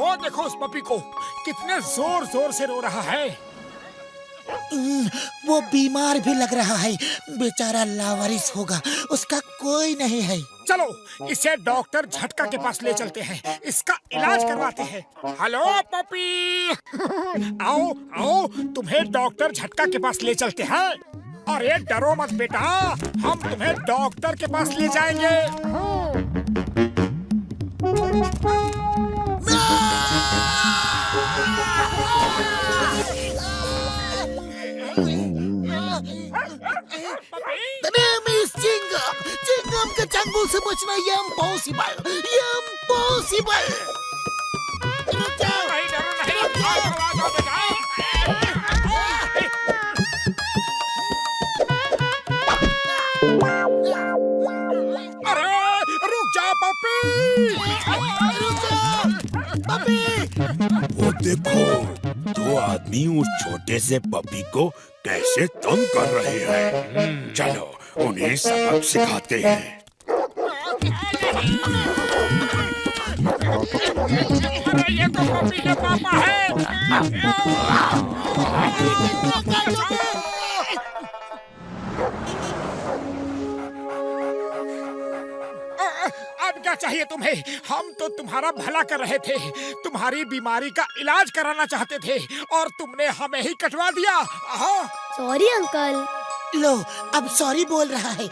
वो देखो उस पपी को, कितने जोर जोर से रो रहा है। वो बीमार भी लग रहा है, बेचारा लावारिस होगा, उसका कोई नहीं है। चलो इसे डॉक्टर झटका के पास ले चलते हैं, इसका इलाज करवाते हैं। हेलो पपी, आओ आओ, तुम्हें डॉक्टर झटका के पास ले चलते हैं। अरे डरो मत बेटा, हम तुम्हें डॉक्टर के पास ले जाएंगे। चिंगम के चंगुल से बचना इम्पॉसिबल। रुक जाओ। नहीं डरो नहीं, अरे रुक जा पपी, वो देखो, दो आदमी उस छोटे से पपी को कैसे तंग कर रहे हैं। चलो उन्हें सबक सिखाते हैं। अरे ये तो पपी के पापा है। अब क्या चाहिए तुम्हें? हम तो तुम्हारा भला कर रहे थे, तुम्हारी बीमारी का इलाज कराना चाहते थे और तुमने हमें ही कटवा दिया। Sorry uncle. लो, अब सॉरी बोल रहा है।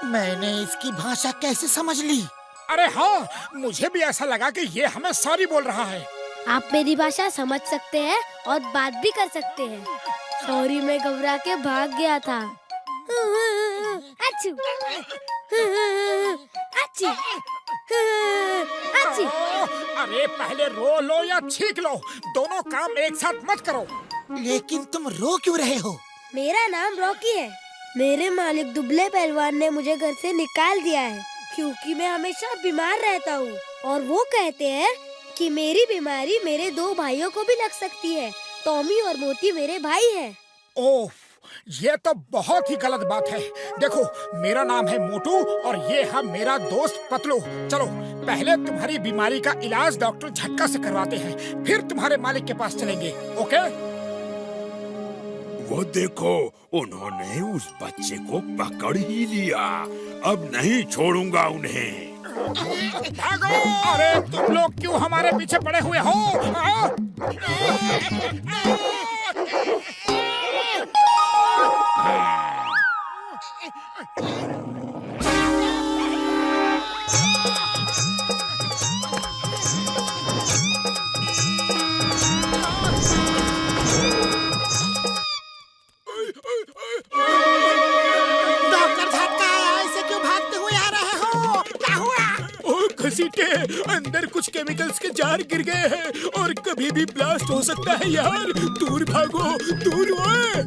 मैंने इसकी भाषा कैसे समझ ली? अरे हाँ, मुझे भी ऐसा लगा कि ये हमें सॉरी बोल रहा है। आप मेरी भाषा समझ सकते हैं और बात भी कर सकते हैं। सॉरी, मैं घबरा के भाग गया था। अच्छू, अच्छी, अच्छी। अरे पहले रो लो या छींक लो, दोनों काम एक साथ मत करो। लेकिन तुम रो क्यों रहे हो? मेरा नाम रॉकी है। मेरे मालिक दुबले पहलवान ने मुझे घर से निकाल दिया है क्योंकि मैं हमेशा बीमार रहता हूँ और वो कहते हैं कि मेरी बीमारी मेरे दो भाइयों को भी लग सकती है। टॉमी और मोती मेरे भाई हैं। ओह, ये तो बहुत ही गलत बात है। देखो, मेरा नाम है मोटू और ये है मेरा दोस्त पतलू। चलो पहले तुम्हारी बीमारी का इलाज डॉक्टर झटका से करवाते हैं, फिर तुम्हारे मालिक के पास चलेंगे। ओके? वो देखो, उन्होंने उस बच्चे को पकड़ ही लिया। अब नहीं छोड़ूंगा उन्हें। भागो! अरे तुम लोग क्यों हमारे पीछे पड़े हुए हो? डॉक्टर झटका आया, ऐसे क्यों भागते हुए आ रहे हो? क्या हुआ? ओ घसीटे, अंदर कुछ केमिकल्स के जार गिर गए हैं और कभी भी ब्लास्ट हो सकता है यार। दूर भागो, दूर ओए।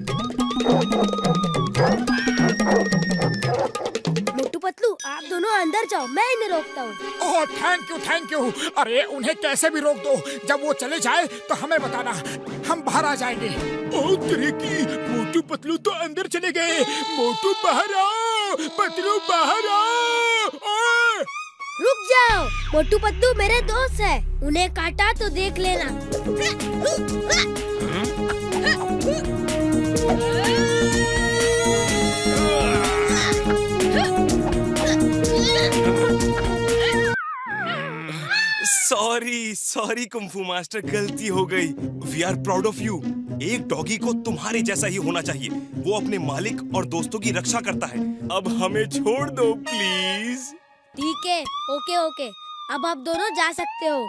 मोटू पतलू, आप दोनों अंदर जाओ, मैं इन्हें रोकता हूँ। Oh thank you, thank you. अरे उन्हें कैसे भी रोक दो, जब वो चले जाए तो हमें बताना, हम बाहर आ जाएंगे। ओह तेरे की, मोटू पतलू तो अंदर चले गए। मोटू बाहर आओ, पतलू बाहर आओ। ओए! रुक जाओ, मोटू पतलू मेरे दोस्त है, उन्हें काटा तो देख लेना। सॉरी कुंफू मास्टर, गलती हो गई। We are proud of you. एक डॉगी को तुम्हारे जैसा ही होना चाहिए। वो अपने मालिक और दोस्तों की रक्षा करता है। अब हमें छोड़ दो प्लीज। ठीक है, ओके ओके, अब आप दोनों जा सकते हो।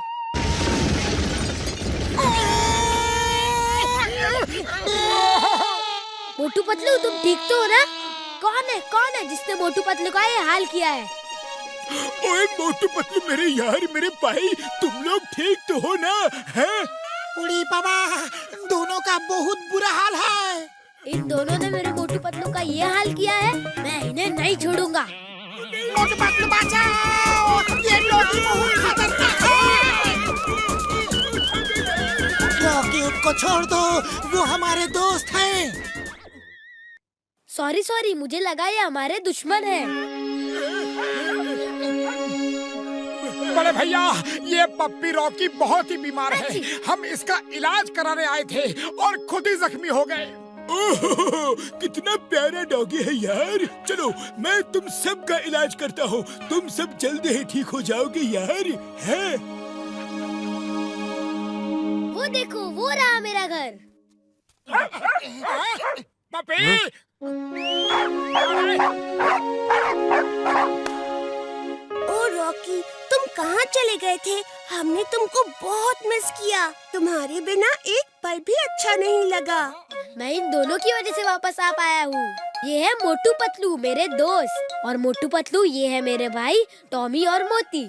मोटू पतलू, तुम ठीक तो हो ना? कौन है जिसने मोटू पतलू का ये हाल किया है? ओए मोटू पतलू मेरे यार, मेरे भाई, तुम लोग ठीक तो हो ना? हैं? उड़ी बाबा, दोनों का बहुत बुरा हाल है। इन दोनों ने मेरे मोटू पतलू का ये हाल किया है, मैं इन्हें नहीं छोड़ूंगा। मोटू पतलू बचाओ, ये डॉगी बहुत खतरनाक है। डॉगी को छोड़ दो, वो हमारे दोस्त हैं। सॉरी, मुझे लगा ये हमारे दुश्मन है। बड़े भैया, ये पप्पी रॉकी बहुत ही बीमार है। हम इसका इलाज कराने आए थे और खुद ही जख्मी हो गए। ओह, कितना प्यारा डॉगी है यार। चलो मैं तुम सब का इलाज करता हूँ, तुम सब जल्द ही ठीक हो जाओगे यार। है वो देखो, वो रहा मेरा घर। पप्पी, ओ रॉकी, तुम कहाँ चले गए थे? हमने तुमको बहुत मिस किया। तुम्हारे बिना एक पल भी अच्छा नहीं लगा। मैं इन दोनों की वजह से वापस आ पाया हूँ। ये है मोटू पतलू, मेरे दोस्त, और मोटू पतलू ये है मेरे भाई टॉमी और मोती।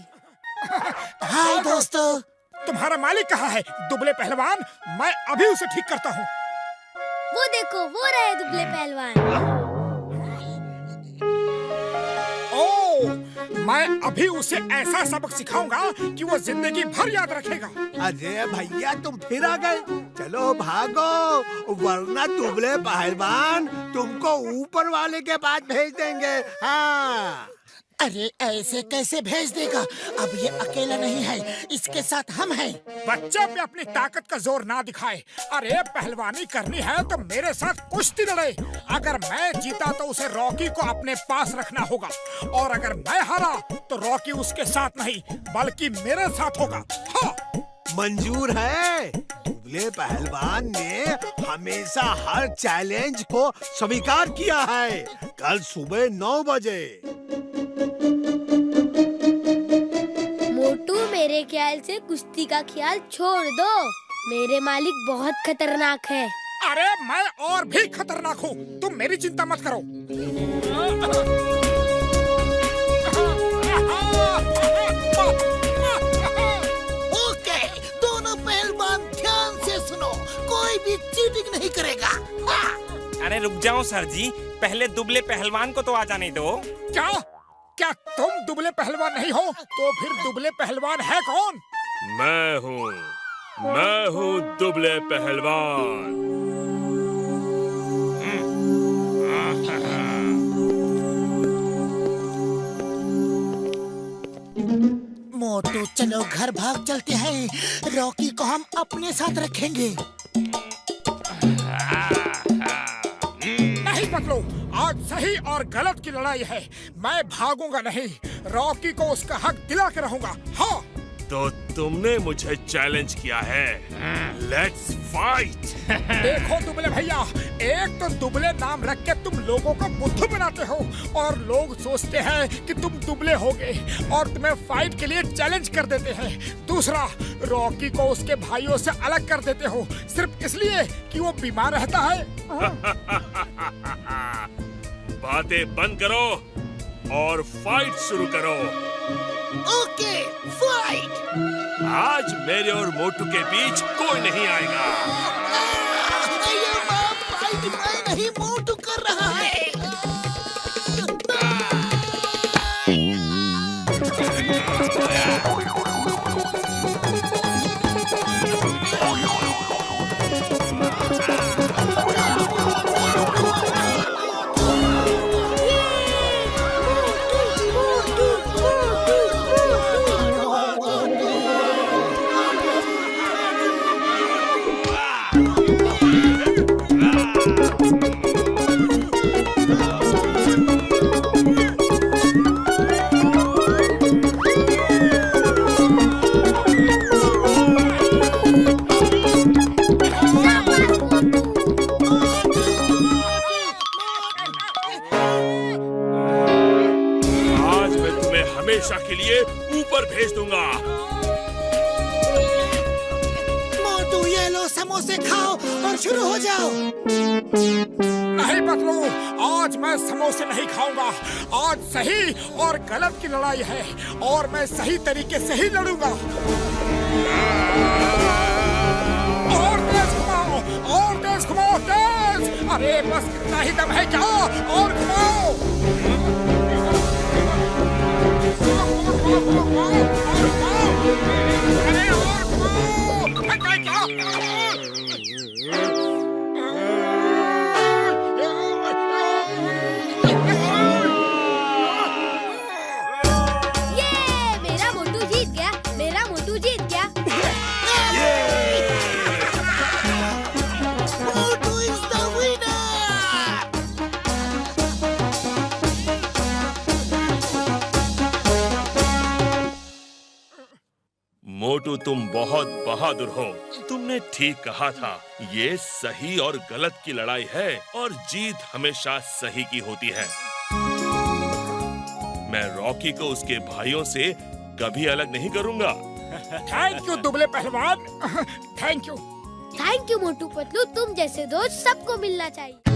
हाय दोस्तों। तुम्हारा मालिक कहाँ है? दुबले पहलवान, मैं अभी उसे ठीक करता हूँ। वो देखो, वो रहे दुबले पहलवान। मैं अभी उसे ऐसा सबक सिखाऊंगा कि वो जिंदगी भर याद रखेगा। अरे भैया, तुम फिर आ गए। चलो भागो, वरना दुबले पहलवान तुमको ऊपर वाले के पास भेज देंगे। हाँ। अरे ऐसे कैसे भेज देगा? अब ये अकेला नहीं है, इसके साथ हम हैं। बच्चे पे अपनी ताकत का जोर ना दिखाए। अरे पहलवानी करनी है तो मेरे साथ कुश्ती लड़े। अगर मैं जीता तो उसे रॉकी को अपने पास रखना होगा, और अगर मैं हारा तो रॉकी उसके साथ नहीं बल्कि मेरे साथ होगा। हाँ। मंजूर है। दुबले पहलवान ने हमेशा हर चैलेंज को स्वीकार किया है। कल सुबह 9 बजे। मोटू, मेरे ख्याल से कुश्ती का ख्याल छोड़ दो। मेरे मालिक बहुत खतरनाक है। अरे मैं और भी खतरनाक हूँ, तुम मेरी चिंता मत करो। ओके, दोनों पहलवान ध्यान से सुनो, कोई भी चीटिंग नहीं करेगा। हाँ। अरे रुक जाओ सर जी, पहले दुबले पहलवान को तो आ जाने दो। क्या क्या तुम दुबले पहलवान नहीं हो? तो फिर दुबले पहलवान है कौन? मैं हूँ दुबले पहलवान। मोटू, चलो घर भाग चलते हैं। रॉकी को हम अपने साथ रखेंगे। नहीं पकड़ो, आज सही और गलत की लड़ाई है। मैं भागूंगा नहीं, रॉकी को उसका हक दिला के रहूंगा। हाँ। तो तुमने मुझे चैलेंज किया है, लेट्स फाइट। देखो दुबले भैया, एक तो दुबले नाम रख के तुम लोगों को बुद्धू बनाते हो, और लोग सोचते हैं कि तुम दुबले होगे और तुम्हें फाइट के लिए चैलेंज कर देते हैं। दूसरा, रॉकी को उसके भाइयों से अलग कर देते हो सिर्फ इसलिए कि वो बीमार रहता है। बातें बंद करो और फाइट शुरू करो। Okay, fight. आज मेरे और मोटू के बीच कोई नहीं आएगा। ये फाइट मैं नहीं, मोटू कर रहा है। हमेशा के लिए ऊपर भेज दूंगा। मोटू, ये लो समोसे खाओ और शुरू हो जाओ। नहीं पतलू, आज मैं समोसे नहीं खाऊंगा। आज सही और गलत की लड़ाई है और मैं सही तरीके से ही लड़ूंगा। और तेज घुमाओ, और तेज घुमाओ, तेज। अरे बस इतना ही दम है क्या? और घुमाओ। अरे और घुमाओ। ये मेरा मोटू जीत मोटू तुम बहुत बहादुर हो। तुमने ठीक कहा था, ये सही और गलत की लड़ाई है और जीत हमेशा सही की होती है। मैं रॉकी को उसके भाइयों से कभी अलग नहीं करूंगा। थैंक यू दुबले पहलवान। Thank you. Thank you Motu Patlu, तुम जैसे दोस्त सबको मिलना चाहिए।